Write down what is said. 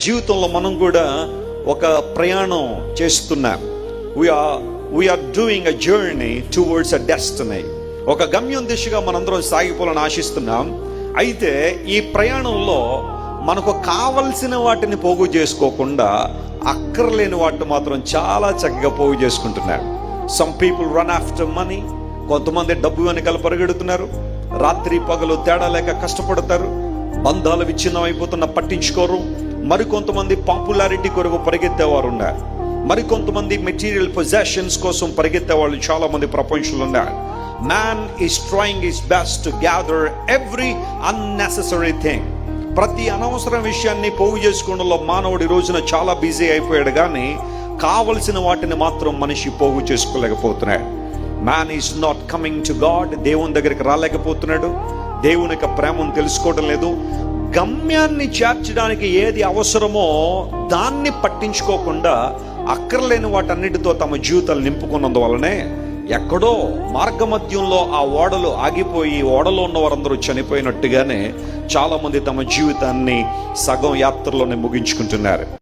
జీవితంలో మనం కూడా ఒక ప్రయాణం చేస్తున్నాం. We're doing a journey towards a destiny. ఒక గమ్యం దిశగా మనందరం సాగిపోవాలని ఆశిస్తున్నాం. అయితే ఈ ప్రయాణంలో మనకు కావలసిన వాటిని పోగు చేసుకోకుండా అక్కర్లేని వాటిని మాత్రం చాలా చక్కగా పోగు చేసుకుంటున్నారు. Some people run after money. కొంతమంది డబ్బు వెనకాల పరిగెడుతున్నారు. రాత్రి పగలు తేడా లేక కష్టపడతారు. బంధాలు విచ్ఛిన్నం అయిపోతున్న పట్టించుకోరు. మరికొంతమంది పాపులారిటీ కొరకు పరిగెత్తేవారు ఉన్నారు. మరికొంతమంది మెటీరియల్ పొజెషన్స్ కోసం పరిగెత్తే వాళ్ళు చాలా మంది ప్రపంచంలో ఉన్నారు. Man is trying his best to gather every unnecessary thing. ప్రతి అనవసర విషయాన్ని పోగు చేసుకోవడంలో మానవుడి రోజున చాలా బిజీ అయిపోయాడు, కానీ కావలసిన వాటిని మాత్రం మనిషి పోగు చేసుకోలేకపోతున్నాడు. Man is not coming to God. దేవుని దగ్గరికి రాలేకపోతున్నాడు. దేవుని యొక్క ప్రేమను తెలుసుకోవడం లేదు. గమ్యాన్ని చేర్చడానికి ఏది అవసరమో దాన్ని పట్టించుకోకుండా అక్కర్లేని వాటన్నిటితో తమ జీవితాలు నింపుకున్నందువలనే ఎక్కడో మార్గమధ్యంలో ఆ ఓడలు ఆగిపోయి ఓడలో ఉన్న వారందరూ చనిపోయినట్టుగానే చాలా మంది తమ జీవితాన్ని సగం యాత్రలోనే ముగించుకుంటున్నారు.